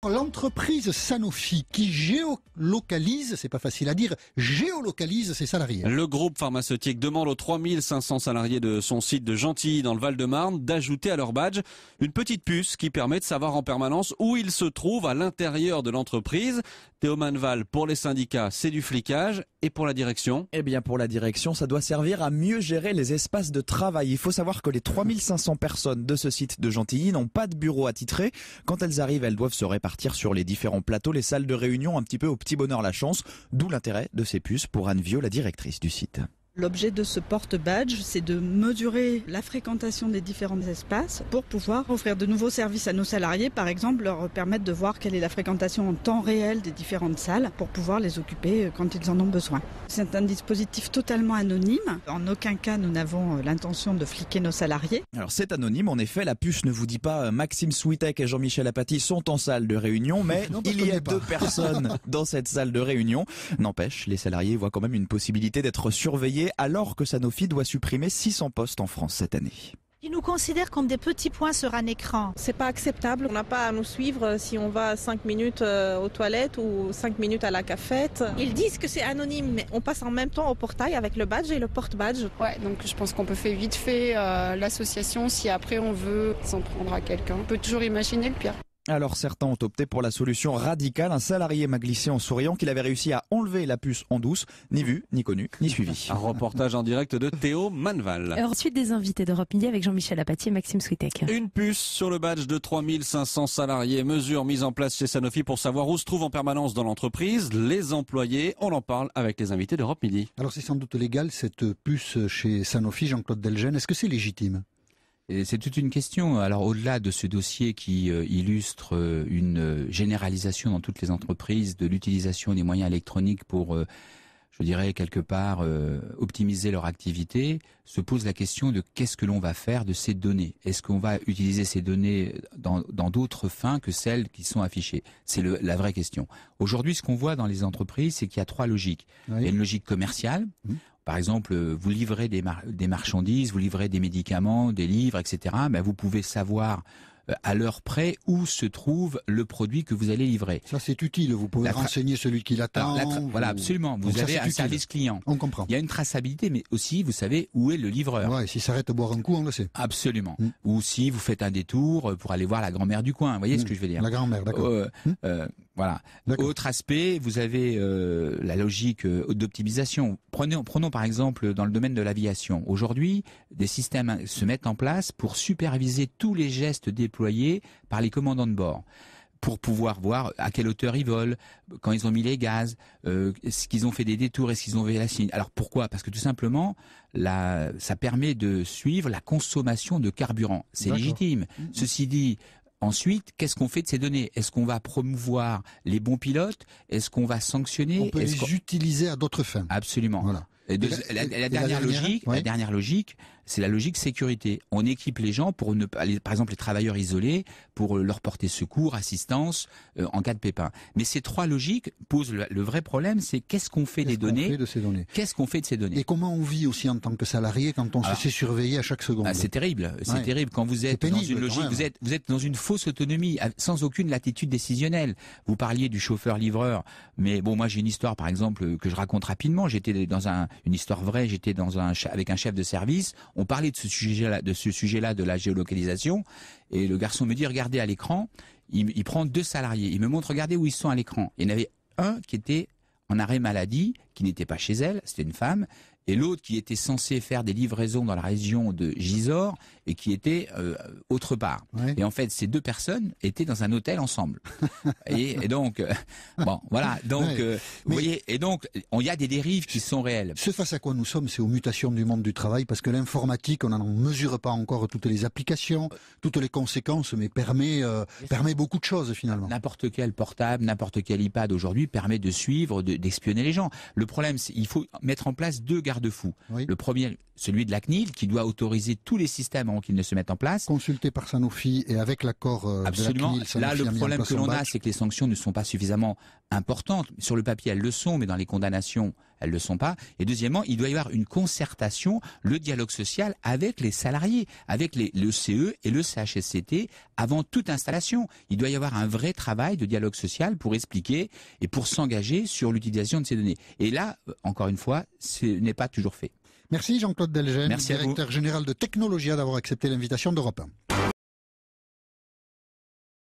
L'entreprise Sanofi qui géolocalise, c'est pas facile à dire, géolocalise ses salariés. Le groupe pharmaceutique demande aux 3500 salariés de son site de Gentilly dans le Val-de-Marne d'ajouter à leur badge une petite puce qui permet de savoir en permanence où ils se trouvent à l'intérieur de l'entreprise. Théo Manval, pour les syndicats, c'est du flicage. Et pour la direction ? Eh bien, pour la direction, ça doit servir à mieux gérer les espaces de travail. Il faut savoir que les 3500 personnes de ce site de Gentilly n'ont pas de bureau attitré. Quand elles arrivent, elles doivent se répartir sur les différents plateaux, les salles de réunion, un petit peu au petit bonheur la chance. D'où l'intérêt de ces puces pour Anne Viau, la directrice du site. L'objet de ce porte-badge, c'est de mesurer la fréquentation des différents espaces pour pouvoir offrir de nouveaux services à nos salariés, par exemple leur permettre de voir quelle est la fréquentation en temps réel des différentes salles pour pouvoir les occuper quand ils en ont besoin. C'est un dispositif totalement anonyme. En aucun cas, nous n'avons l'intention de fliquer nos salariés. Alors c'est anonyme, en effet, la puce ne vous dit pas Maxime Switek et Jean-Michel Apathy sont en salle de réunion, mais non, il y a 2 personnes dans cette salle de réunion. N'empêche, les salariés voient quand même une possibilité d'être surveillés alors que Sanofi doit supprimer 600 postes en France cette année. Ils nous considèrent comme des petits points sur un écran. C'est pas acceptable. On n'a pas à nous suivre si on va 5 minutes aux toilettes ou 5 minutes à la cafette. Ils disent que c'est anonyme, mais on passe en même temps au portail avec le badge et le porte-badge. Ouais, donc je pense qu'on peut faire vite fait l'association si après on veut s'en prendre à quelqu'un. On peut toujours imaginer le pire. Alors certains ont opté pour la solution radicale. Un salarié m'a glissé en souriant qu'il avait réussi à enlever la puce en douce. Ni vu, ni connu, ni suivi. Un reportage en direct de Théo Manval. Ensuite des invités d'Europe Midi avec Jean-Michel Apathy et Maxime Switek. Une puce sur le badge de 3500 salariés. Mesure mise en place chez Sanofi pour savoir où se trouvent en permanence dans l'entreprise les employés. On en parle avec les invités d'Europe Midi. Alors c'est sans doute légal cette puce chez Sanofi, Jean-Claude Delgen. Est-ce que c'est légitime ? Et c'est toute une question. Alors au-delà de ce dossier qui illustre une généralisation dans toutes les entreprises de l'utilisation des moyens électroniques pour, je dirais quelque part, optimiser leur activité, se pose la question de qu'est-ce que l'on va faire de ces données. Est-ce qu'on va utiliser ces données dans d'autres fins que celles qui sont affichées ? C'est la vraie question. Aujourd'hui, ce qu'on voit dans les entreprises, c'est qu'il y a 3 logiques. Oui. Il y a une logique commerciale. Par exemple, vous livrez des marchandises, vous livrez des médicaments, des livres, etc. Ben, vous pouvez savoir à l'heure près où se trouve le produit que vous allez livrer. Ça, c'est utile. Vous pouvez renseigner celui qui l'attend. Voilà, absolument. Vous avez un service client. On comprend. Il y a une traçabilité, mais aussi, vous savez où est le livreur. Ouais, s'il s'arrête à boire un coup, on le sait. Absolument. Ou si vous faites un détour pour aller voir la grand-mère du coin. Vous voyez ce que je veux dire ? La grand-mère, d'accord. Voilà. Autre aspect, vous avez la logique d'optimisation. Prenons par exemple dans le domaine de l'aviation. Aujourd'hui, des systèmes se mettent en place pour superviser tous les gestes déployés par les commandants de bord, pour pouvoir voir à quelle hauteur ils volent, quand ils ont mis les gaz, est-ce qu'ils ont fait des détours, est-ce qu'ils ont fait la signe. Alors pourquoi ? Parce que tout simplement, ça permet de suivre la consommation de carburant. C'est légitime. Ceci dit, ensuite, qu'est-ce qu'on fait de ces données ? Est-ce qu'on va promouvoir les bons pilotes ? Est-ce qu'on va sanctionner ? On peut les utiliser à d'autres fins. Absolument. Voilà. La dernière logique, c'est la logique sécurité. On équipe les gens pour par exemple les travailleurs isolés, pour leur porter secours, assistance en cas de pépin. Mais ces 3 logiques posent le vrai problème, c'est qu'est-ce qu'on fait des données ? Qu'est-ce qu'on fait de ces données ? Et comment on vit aussi en tant que salarié quand on se fait surveiller à chaque seconde ? C'est terrible, c'est terrible quand vous êtes pénible, dans une logique, vous êtes dans une fausse autonomie, sans aucune latitude décisionnelle. Vous parliez du chauffeur-livreur, mais bon, moi j'ai une histoire par exemple que je raconte rapidement. J'étais dans une histoire vraie, j'étais avec un chef de service. On parlait de ce sujet-là, de la géolocalisation, et le garçon me dit, regardez à l'écran, il prend 2 salariés, il me montre, regardez où ils sont à l'écran. Il y en avait un qui était en arrêt maladie, qui n'était pas chez elle, c'était une femme, et l'autre qui était censé faire des livraisons dans la région de Gisors et qui était autre part. Ouais. Et en fait, ces 2 personnes étaient dans un hôtel ensemble. et donc, bon, voilà. Donc, vous voyez, et donc, il y a des dérives qui sont réelles. Ce face à quoi nous sommes, c'est aux mutations du monde du travail, parce que l'informatique, on n'en mesure pas encore toutes les applications, toutes les conséquences, mais permet beaucoup de choses finalement. N'importe quel portable, n'importe quel iPad aujourd'hui permet de suivre, d'espionner les gens. Le problème, c'est qu'il faut mettre en place 2 garanties. garde-fous. Le premier, celui de la CNIL, qui doit autoriser tous les systèmes avant qu'ils ne se mettent en place. Consulté par Sanofi et avec l'accord de la CNIL. Là, le problème que l'on a, c'est que les sanctions ne sont pas suffisamment importantes. Sur le papier, elles le sont, mais dans les condamnations, elles ne le sont pas. Et deuxièmement, il doit y avoir une concertation, le dialogue social avec les salariés, avec le CE et le CHSCT avant toute installation. Il doit y avoir un vrai travail de dialogue social pour expliquer et pour s'engager sur l'utilisation de ces données. Et là, encore une fois, ce n'est pas toujours fait. Merci Jean-Claude Delgen, directeur général de Technologia, d'avoir accepté l'invitation d'Europe 1.